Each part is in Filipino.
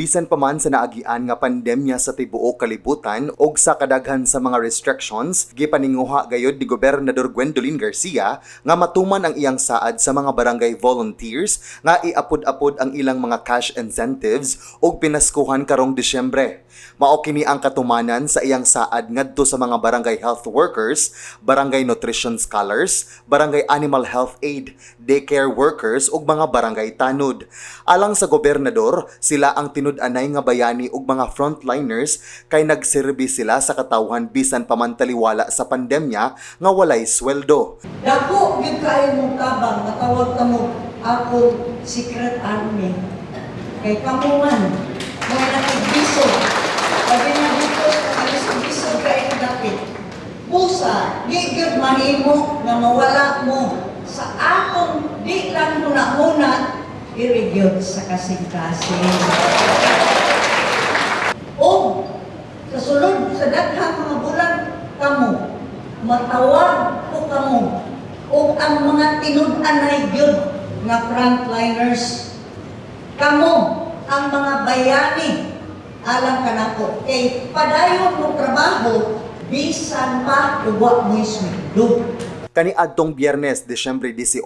Bisan pa man sa naagian nga pandemya sa tibuok kalibutan ug sa kadaghan sa mga restrictions, gipaninguha gayud ni Gobernador Gwendolyn Garcia nga matuman ang iyang saad sa mga barangay volunteers nga iapod-apod ang ilang mga cash incentives ug pinaskuhan karong Disyembre. Mao kini ang katumanan sa iyang saad ngadto sa mga barangay health workers, barangay nutrition scholars, barangay animal health aid, daycare workers ug mga barangay tanod. Alang sa gobernador, sila ang tinud-anay nga bayani ug mga frontliners kay nagserbi sila sa katawhan bisan pamantaliwala sa pandemya nga walay sweldo. Dako gyud kaayo mong tabang matawag kamo ako secret army. Kay kamo man mga nakibiso. Sabi nga dito sa nakibiso kay dapit. Pusa, di gyud mahimo nga mawala mo sa atong di lang muna irigyod sa kasing-kasing. O, sa sulod, sa daghang mga bulan, kamo, matawag po kamo, o ang mga tinud-anay gyud nga frontliners, kamo, ang mga bayani, alam ka na po, kay padayon mo trabaho, bisan pa uwa mo'y sweldo. Kaniadtong Biyernes, Disyembre 18,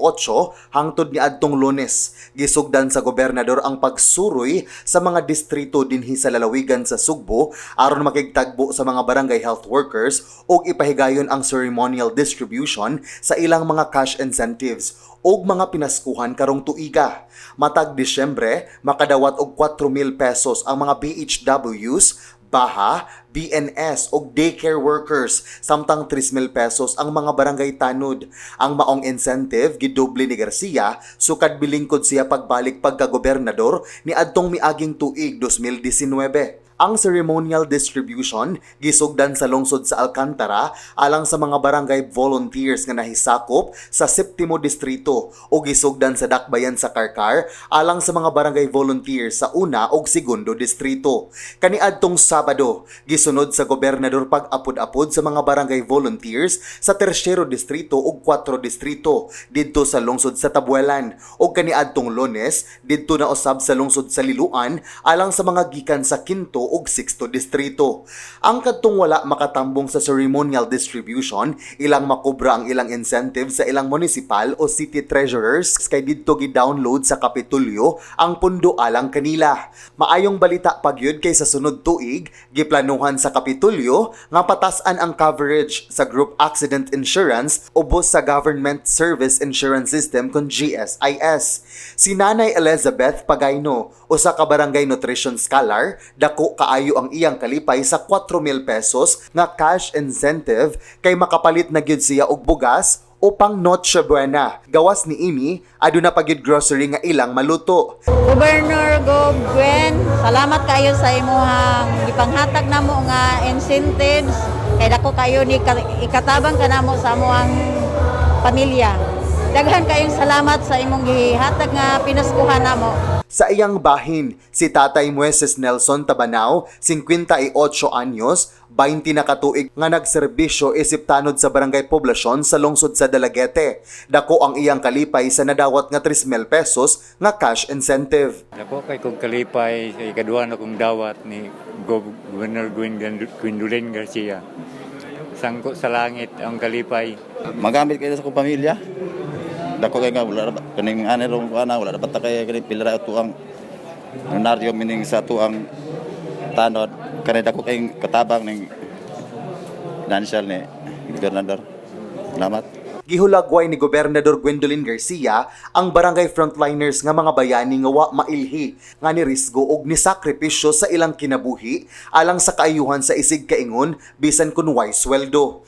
hangtod ni adtong Lunes, gisugdan sa gobernador ang pagsuroy sa mga distrito dinhi sa lalawigan sa Sugbo aron makigtagbo sa mga barangay health workers ug ipahigayon ang ceremonial distribution sa ilang mga cash incentives ug mga pinaskuhan karong tuiga. Matag Disyembre, makadawat og 4,000 pesos ang mga BHWs, baha, BNS o daycare workers, samtang 3,000 pesos ang mga barangay tanod. Ang maong incentive gidoble ni Garcia, sukad bilingkod siya pagbalik pagka-gobernador ni adtong miaging tuig 2019. Ang ceremonial distribution gisugdan sa lungsod sa Alcantara alang sa mga barangay volunteers nga nahisakop sa 7º distrito o gisugdan sa Dakbayan sa Karkar alang sa mga barangay volunteers sa 1 ug 2 distrito. Kaniadtong Sabado, gisunod sa gobernador pag-apod-apod sa mga barangay volunteers sa 3º distrito ug 4 distrito didto sa lungsod sa Tabuelan ug kaniadtong Lunes didto na usab sa lungsod sa Liloan alang sa mga gikan sa 5 ug 6 distrito. Ang kadtong wala makatambong sa ceremonial distribution, ilang makubra ang ilang incentive sa ilang municipal o city treasurers kay didto gi-download sa Kapitolyo ang pundo alang kanila. Maayong balita pagyud kay sa sunod tuig, giplanuhan sa Kapitolyo nga patasan ang coverage sa group accident insurance ubos sa Government Service Insurance System kon GSIS. Si Nanay Elizabeth Pagayno, usa ka barangay nutrition scholar, dako kaayo ang iyang kalipay sa 4,000 pesos nga cash incentive kay makapalit na gyud siya og bugas upang Noche Buena. Gawas ni ini, aduna pa gyud grocery nga ilang maluto. Governor Gwen, salamat kayo sa imuhang ipanghatag namo nga incentives kay dako kayo ni ikatabang kanamo sa amuang pamilya. Daghan kayong salamat sa imong gihatag nga pinaskuhan namo. Sa iyang bahin, si Tatay Moises Nelson Tabanao, 58 anyos, 20 na katuig nga nagserbisyo isip tanod sa barangay poblasyon sa lungsod sa Dalaguete. Dako ang iyang kalipay sa nadawat nga 3,000 pesos nga cash incentive. Dako kay kong kalipay sa ikaduha na kong dawat ni Governor Gwendolyn Garcia. Sangko sa langit ang kalipay. Magamit kayo sa kong pamilya. Dako kay nga wala kaning ani ro wala dapat kay kani pilra tuang naryo mining sa tuang tanod kani dako kay katabang ning financial ni gobernador. Salamat. Gihulagway ni Gobernador Gwendolyn Garcia ang barangay frontliners nga mga bayani nga wa mailhi nga ni risgo og ni sakripisyo sa ilang kinabuhi alang sa kaayuhan sa isig kaingon bisan kun way sweldo.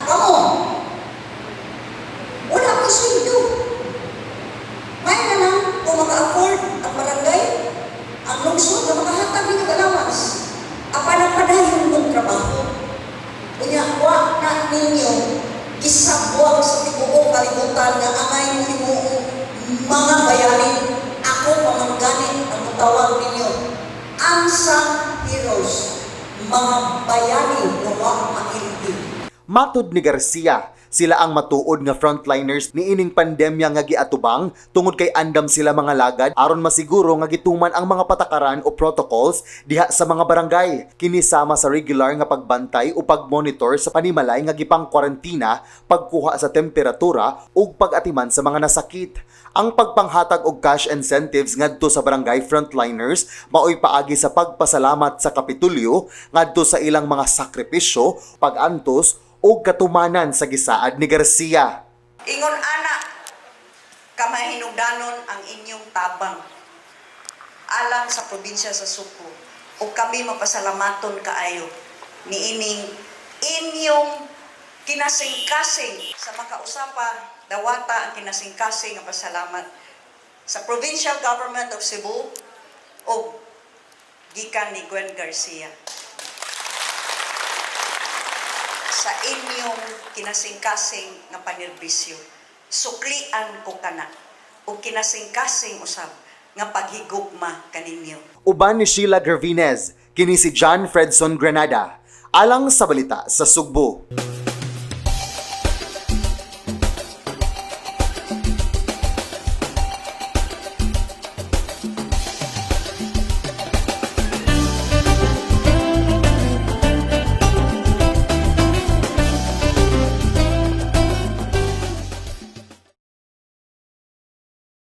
Wala ko sweldo. May na lang kung maka-afford ang barangay, ang lungsod na makahatag dito galawas. Apan ang padayon mong trabaho. Kunya, wa na ninyo isabwag sa tibuok kalibutan nga angay mo mga bayani. Ako pamangganit ang tawag ninyo. Unsung heroes, mga bayani na wa mailhi. Matud ni Garcia, Sila ang matuod nga frontliners ni ining pandemya nga giatubang tungod kay andam sila mga lagad aron masiguro nga gituman ang mga patakaran o protocols diha sa mga barangay. Kini sama sa regular nga pagbantay o pagmonitor sa panimalay nga gipang kwarentina, pagkuha sa temperatura ug pag-atiman sa mga nasakit. Ang pagpanghatag og cash incentives ngadto sa barangay frontliners maoy paagi sa pagpasalamat sa Kapitulyo ngadto sa ilang mga sakripisyo, pag-antos o katumanan sa gisaad ni Garcia. Ingon ana, kamahinungdanon ang inyong tabang alang sa probinsya sa Subo. O kami mapasalamaton kaayo ni inyong kinasing-kasing sa makausapa, dawata ang kinasing-kasing nga pasalamat sa Provincial Government of Cebu o gikan ni Gwen Garcia. Sa inyong kinasing-kasing nga panerbisyo, suklian ko kana o kinasing-kasing usab nga paghigugma kaninyo. Uban ni Sheila Gervinez, kini si John Fredson Granada, alang sa balita sa Sugbo.